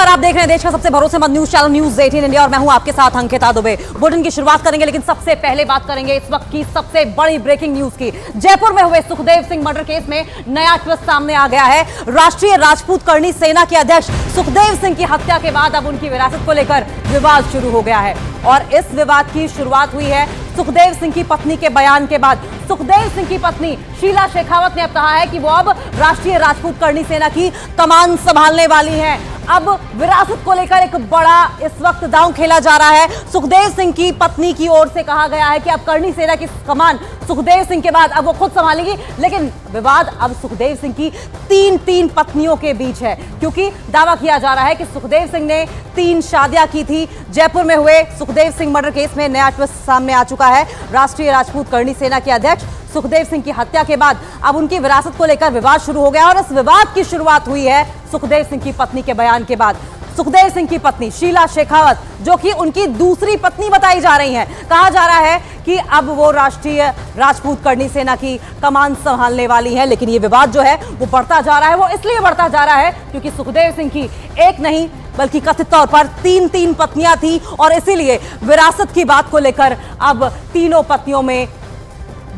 नमस्कार, आप देख रहे हैं देश का सबसे भरोसेमंद न्यूज चैनल न्यूज 18 इंडिया और मैं हूं आपके साथ अंकिता दुबे। बुलेटिन की शुरुआत करेंगे, लेकिन सबसे पहले बात करेंगे इस वक्त की सबसे बड़ी ब्रेकिंग न्यूज की। जयपुर में हुए सुखदेव सिंह मर्डर केस में नया ट्विस्ट सामने आ गया है। राष्ट्रीय राजपूत करणी सेना के अध्यक्ष सुखदेव सिंह की हत्या के बाद अब उनकी विरासत को लेकर विवाद शुरू हो गया है और इस विवाद की शुरुआत हुई है सुखदेव सिंह की पत्नी के बयान के बाद। सुखदेव सिंह की पत्नी शीला शेखावत ने अब कहा है कि वो अब राष्ट्रीय राजपूत करणी सेना की कमान संभालने वाली हैं। अब विरासत को लेकर एक बड़ा इस वक्त दांव खेला जा रहा है। सुखदेव सिंह की पत्नी की ओर से कहा गया है कि अब करणी सेना की कमान सुखदेव सिंह के बाद अब वो खुद संभालेंगी, लेकिन विवाद अब सुखदेव सिंह की तीन पत्नियों के बीच है, क्योंकि दावा किया जा रहा है कि सुखदेव सिंह ने 3 शादियां की थी। जयपुर में हुए सुखदेव सिंह मर्डर केस में नया ट्विस्ट सामने आ चुका है। राष्ट्रीय राजपूत करणी सेना के अध्यक्ष सुखदेव सिंह की हत्या के बाद अब उनकी विरासत को लेकर विवाद शुरू हो गया और इस विवाद की शुरुआत हुई है सुखदेव सिंह की पत्नी के बयान के बाद। सुखदेव सिंह की पत्नी शीला शेखावत, जो कि उनकी दूसरी पत्नी बताई जा रही हैं, कहा जा रहा है कि अब वो राष्ट्रीय राजपूत करणी सेना की कमान संभालने वाली है। लेकिन ये विवाद जो है वो बढ़ता जा रहा है। वो इसलिए बढ़ता जा रहा है क्योंकि सुखदेव सिंह की एक नहीं बल्कि कथित तौर पर 3 पत्नियां थी और इसीलिए विरासत की बात को लेकर अब तीनों पत्नियों में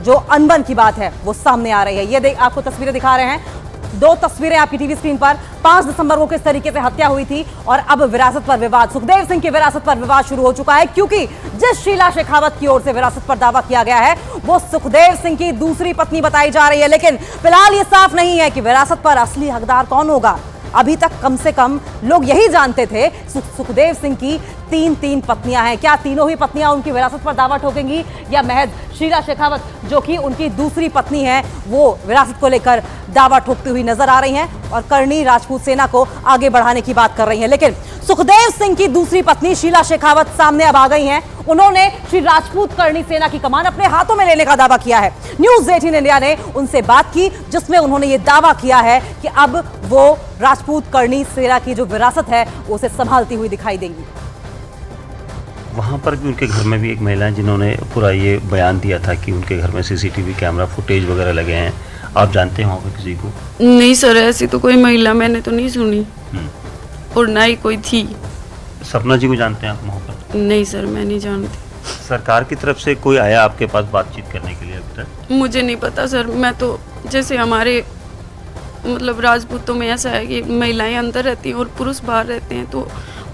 जो अनबन की बात है वो सामने आ रही है। ये आपको तस्वीरें दिखा रहे हैं, 2 तस्वीरें आपकी टीवी स्क्रीन पर। 5 दिसंबर को किस तरीके से हत्या हुई थी और अब विरासत पर विवाद, सुखदेव सिंह की विरासत पर विवाद शुरू हो चुका है, क्योंकि जिस शीला शेखावत की ओर से विरासत पर दावा किया गया है वो सुखदेव सिंह की दूसरी पत्नी बताई जा रही है। लेकिन फिलहाल ये साफ नहीं है कि विरासत पर असली हकदार कौन होगा। अभी तक कम से कम लोग यही जानते थे सुखदेव सिंह की 3 पत्नियां हैं। क्या तीनों ही पत्नियां उनकी विरासत पर दावा ठोकेंगी या महज शीला शेखावत, जो कि उनकी दूसरी पत्नी है, वो विरासत को लेकर दावा ठोकती हुई नजर आ रही हैं और करणी राजपूत सेना को आगे बढ़ाने की बात कर रही हैं। लेकिन सुखदेव सिंह की दूसरी पत्नी शीला शेखावत सामने अब आ गई हैं। उन्होंने श्री राजपूत करणी सेना की कमान अपने हाथों में लेने का दावा किया है। न्यूज 18 इंडिया ने उनसे बात की, जिसमें उन्होंने ये दावा किया है कि अब वो राजपूत करणी सेना की जो विरासत है वो उसे संभालती हुई दिखाई देंगी। वहाँ पर भी उनके घर में भी एक महिला है जिन्होंने पूरा ये बयान दिया था कि उनके घर में सीसीटीवी कैमरा फुटेज वगैरह लगे हैं। आप जानते हैं वहाँ पर किसी को? नहीं सर, ऐसी तो कोई महिला मैंने तो नहीं सुनी और ना ही कोई थी। सपना जी को जानते हैं आप वहाँ पर? नहीं सर, मैं नहीं जानती। सरकार की तरफ से कोई आया आपके पास बातचीत करने के लिए अभी तक? मुझे नहीं पता सर। मैं तो जैसे हमारे मतलब राजपूतों में ऐसा है कि महिलाएं अंदर रहती हैं और पुरुष बाहर रहते हैं, तो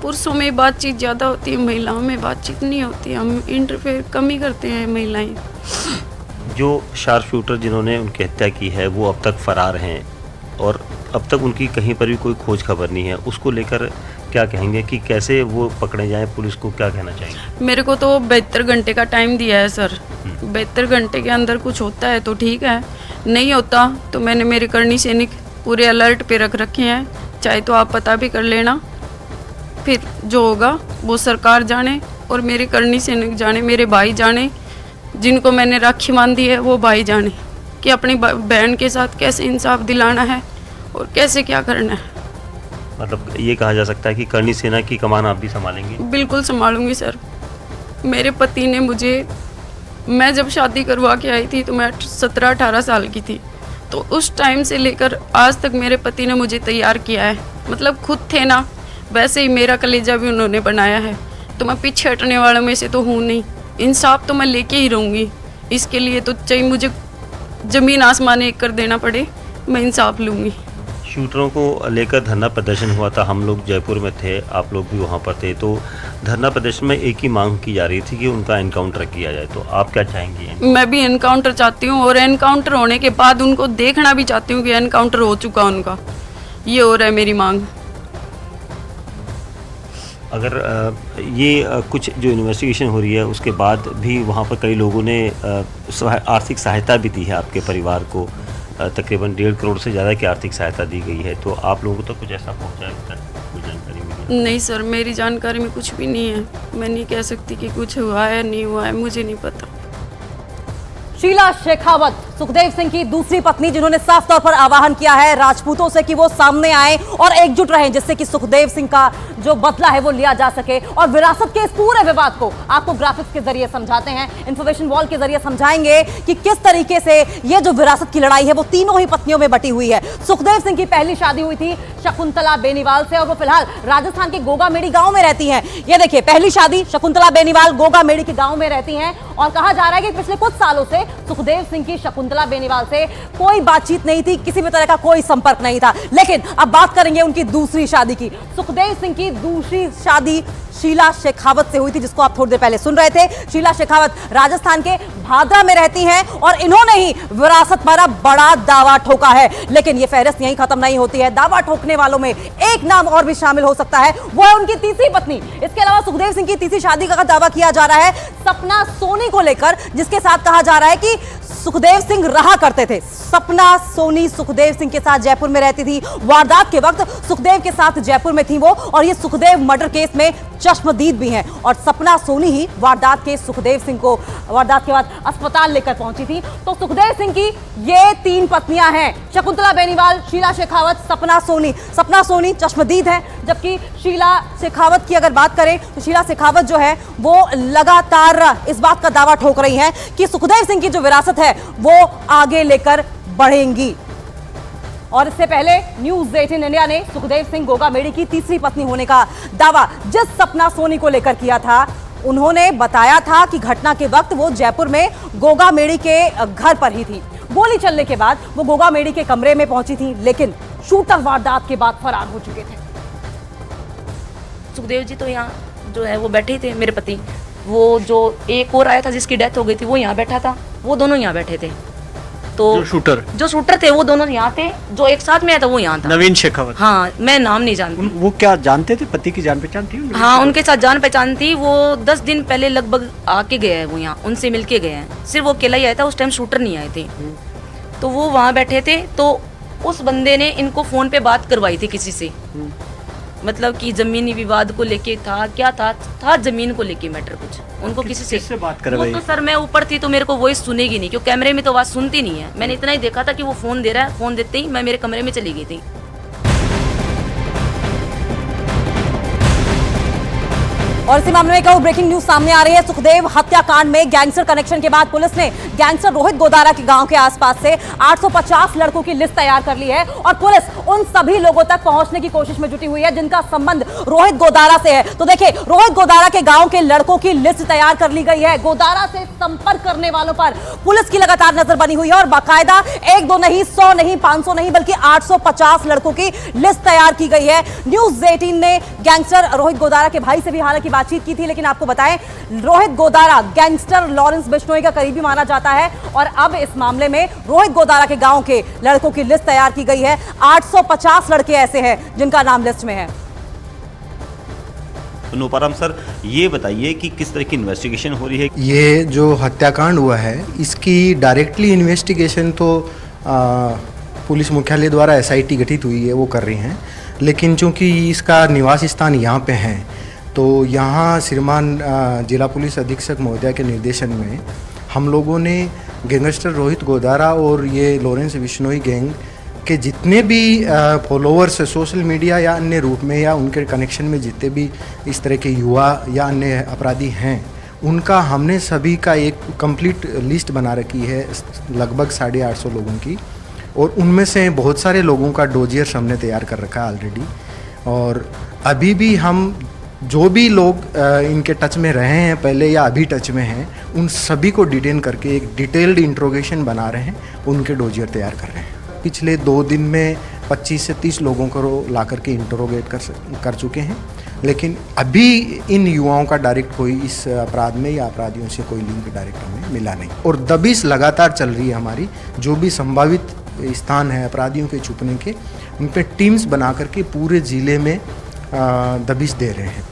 पुरुषों में बातचीत ज़्यादा होती है, महिलाओं में बातचीत नहीं होती। हम इंटरफेयर कम ही करते हैं महिलाएं। जो शार्प शूटर जिन्होंने उनकी हत्या की है वो अब तक फरार हैं और अब तक उनकी कहीं पर भी कोई खोज खबर नहीं है। उसको लेकर क्या कहेंगे कि कैसे वो पकड़े जाएं? पुलिस को क्या कहना चाहेंगे? मेरे को तो 72 घंटे का टाइम दिया है सर। 72 घंटे के अंदर कुछ होता है तो ठीक है, नहीं होता तो मैंने मेरे करणी सैनिक पूरे अलर्ट पे रख रखे हैं। चाहे तो आप पता भी कर लेना, फिर जो होगा वो सरकार जाने और मेरे करणी सैनिक जाने, मेरे भाई जाने, जिनको मैंने राखी बांधी है वो भाई जाने कि अपनी बहन के साथ कैसे इंसाफ दिलाना है और कैसे क्या करना है। मतलब ये कहा जा सकता है कि करणी सेना की कमान आप भी संभालेंगी? बिल्कुल संभालूंगी सर। मेरे पति ने मुझे, मैं जब शादी करवा के आई थी तो मैं 17-18 साल की थी, तो उस टाइम से लेकर आज तक मेरे पति ने मुझे तैयार किया है। मतलब खुद थे ना, वैसे ही मेरा कलेजा भी उन्होंने बनाया है। तो मैं पीछे हटने वालों में से तो हूँ नहीं। इंसाफ तो मैं लेके ही रहूँगी। इसके लिए तो चाहे मुझे ज़मीन आसमान एक कर देना पड़े, मैं इंसाफ लूँगी। शूटरों को लेकर धरना प्रदर्शन हुआ था, हम लोग जयपुर में थे, आप लोग भी वहाँ पर थे। तो धरना प्रदर्शन में एक ही मांग की जा रही थी कि उनका एनकाउंटर किया जाए। तो आप क्या चाहेंगी? मैं भी एनकाउंटर चाहती हूँ और एनकाउंटर होने के बाद उनको देखना भी चाहती हूँ कि एनकाउंटर हो चुका उनका। ये हो रहा है मेरी मांग। अगर ये कुछ जो इन्वेस्टिगेशन हो रही है उसके बाद भी वहाँ पर कई लोगों ने आर्थिक सहायता भी दी है आपके परिवार को, तकरीबन 1.5 करोड़ से ज़्यादा की आर्थिक सहायता दी गई है। तो आप लोगों को तो कुछ ऐसा पहुँचा है? कुछ जानकारी मिली? नहीं सर, मेरी जानकारी में कुछ भी नहीं है। मैं नहीं कह सकती कि कुछ हुआ है नहीं हुआ है, मुझे नहीं पता। शीला शेखावत, सुखदेव सिंह की दूसरी पत्नी, जिन्होंने साफ तौर पर आह्वान किया है राजपूतों से कि वो सामने आए और एकजुट रहें, जिससे कि सुखदेव सिंह का जो बदला है वो लिया जा सके। और विरासत के इस पूरे विवाद को आपको ग्राफिक्स के जरिए समझाते हैं, इंफॉर्मेशन वॉल के जरिए समझाएंगे कि किस तरीके से ये जो विरासत की लड़ाई है वो तीनों ही पत्नियों में बटी हुई है। सुखदेव सिंह की पहली शादी हुई थी शकुंतला बेनीवाल से और वो फिलहाल राजस्थान के गोगामेड़ी गांव में रहती हैं। ये देखिए, पहली शादी शकुंतला बेनीवाल गोगामेड़ी के गांव में रहती हैं और कहा जा रहा है कि पिछले कुछ सालों से सुखदेव सिंह की शकुंतला बेनीवाल से कोई बातचीत नहीं थी, किसी भी तरह का कोई संपर्क नहीं था। लेकिन अब बात करेंगे उनकी दूसरी शादी की। सुखदेव सिंह की दूसरी शादी शीला शेखावत से हुई थी, जिसको आप थोड़ी देर पहले सुन रहे थे। शीला शेखावत राजस्थान के भादरा में रहती हैं और इन्होंने ही विरासत पर अब बड़ा दावा ठोका है। लेकिन ये फहरिस्त यहीं खत्म नहीं होती है। दावा ठोकने वालों में एक नाम और भी शामिल हो सकता है, वो है उनकी तीसरी पत्नी। इसके अलावा सुखदेव सिंह की तीसरी शादी का दावा किया जा रहा है सपना सोनी को लेकर, जिसके साथ कहा जा रहा है कि सुखदेव सिंह रहा करते थे। सपना सोनी सुखदेव सिंह के साथ जयपुर में रहती थी। वारदात के वक्त सुखदेव के साथ जयपुर में थी वो, और ये सुखदेव मर्डर केस में चश्मदीद भी हैं। और सपना सोनी ही वारदात के सुखदेव सिंह को वारदात के बाद अस्पताल लेकर पहुंची थी। तो सुखदेव सिंह की ये तीन पत्नियां हैं, शकुंतला बेनीवाल, शीला शेखावत, सपना सोनी। सपना सोनी चश्मदीद है, जबकि शीला शेखावत की अगर बात करें तो शीला शेखावत जो है वो लगातार इस बात का दावा ठोक रही हैं कि सुखदेव सिंह की जो विरासत है वो आगे लेकर बढ़ेंगी। और इससे पहले न्यूज़ 18 इंडिया ने सुखदेव सिंह गोगामेड़ी की तीसरी पत्नी होने का दावा जिस सपना सोनी को लेकर किया था, उन्होंने बताया था कि घटना के वक्त वो जयपुर में गोगामेड़ी के घर पर ही थी। गोली चलने के बाद वो गोगामेड़ी के कमरे में पहुंची थी, लेकिन शूटर वारदात के बाद फरार हो चुके थे। सुखदेव जी तो यहाँ जो है वो बैठे थे, मेरे पति। वो जो एक और आया था जिसकी डेथ हो गई थी वो यहाँ बैठा था, वो दोनों यहाँ बैठे थे। तो जो शूटर थे वो दोनों यहाँ थे, जो एक साथ में आया था वो यहाँ था, नवीन शेखावत। हाँ, मैं नाम नहीं जानती। वो क्या जानते थे, पति की जान पहचान थी? हाँ, उनके साथ जान पहचान थी। वो 10 दिन पहले लगभग आके गए हैं, वो यहाँ उनसे मिल के गए हैं। सिर्फ वो अकेला ही आया था, उस टाइम शूटर नहीं आए थे। तो वो वहाँ बैठे थे, तो उस बंदे ने इनको फोन पे बात करवाई थी किसी से, मतलब कि जमीनी विवाद को लेके था, क्या था जमीन को लेके मैटर कुछ। उनको किसी से बात करवाई? वो तो सर मैं ऊपर थी तो मेरे को वॉइस सुनेगी नहीं, क्योंकि कैमरे में तो आवाज सुनती नहीं है। मैंने इतना ही देखा था कि वो फोन दे रहा है, फोन देते ही मैं मेरे कमरे में चली गई थी। और इसी मामले में एक और ब्रेकिंग न्यूज सामने आ रही है। सुखदेव हत्याकांड में गैंगस्टर कनेक्शन के बाद पुलिस ने गैंगस्टर रोहित गोदारा के गांव के आसपास से 850 लड़कों की लिस्ट तैयार कर ली है और पुलिस उन सभी लोगों तक पहुंचने की कोशिश में जुटी हुई है जिनका संबंध रोहित गोदारा से है। तो देखिए, रोहित गोदारा के गांव के लड़कों की लिस्ट तैयार कर ली गई है। गोदारा से संपर्क करने वालों पर पुलिस की लगातार नजर बनी हुई है और बाकायदा 1-2 नहीं, 100 नहीं, 500 नहीं, बल्कि 850 लड़कों की लिस्ट तैयार की गई है। न्यूज़ 18 ने गैंगस्टर रोहित गोदारा के भाई से भी हालांकि बातचीत की थी, लेकिन आपको बताएं रोहित गोदारा गैंगस्टर लॉरेंस बिश्नोई का करीबी माना जाता है और अब इस मामले में रोहित गोदारा के गांव के लड़कों की लिस्ट तैयार की गई है। 850 लड़के ऐसे हैं जिनका नाम लिस्ट में है। नूपाराम सर, ये बताइए कि किस तरह की इन्वेस्टिगेशन हो रही है? ये जो हत्याकांड हुआ है इसकी डायरेक्टली इन्वेस्टिगेशन तो पुलिस मुख्यालय द्वारा SIT गठित हुई है, वो कर रही हैं। लेकिन चूंकि इसका निवास स्थान यहाँ पे है, तो यहाँ श्रीमान जिला पुलिस अधीक्षक महोदय के निर्देशन में हम लोगों ने गैंगस्टर रोहित गोदारा और ये लॉरेंस बिश्नोई गैंग के जितने भी फॉलोअर्स सोशल मीडिया या अन्य रूप में या उनके कनेक्शन में जितने भी इस तरह के युवा या अन्य अपराधी हैं, उनका हमने सभी का एक कंप्लीट लिस्ट बना रखी है, लगभग 850 लोगों की। और उनमें से बहुत सारे लोगों का डोजियर्स हमने तैयार कर रखा है ऑलरेडी। और अभी भी हम जो भी लोग इनके टच में रहे हैं पहले या अभी टच में हैं, उन सभी को डिटेन करके एक डिटेल्ड इंट्रोगेशन बना रहे हैं, उनके डोजियर तैयार कर रहे हैं। पिछले 2 दिन में 25 से 30 लोगों को ला करके इंटरोगेट कर चुके हैं, लेकिन अभी इन युवाओं का डायरेक्ट कोई इस अपराध में या अपराधियों से कोई लिंक डायरेक्ट हमें मिला नहीं। और दबिश लगातार चल रही है हमारी, जो भी संभावित स्थान है अपराधियों के छुपने के, उन पर टीम्स बना करके पूरे ज़िले में दबिश दे रहे हैं।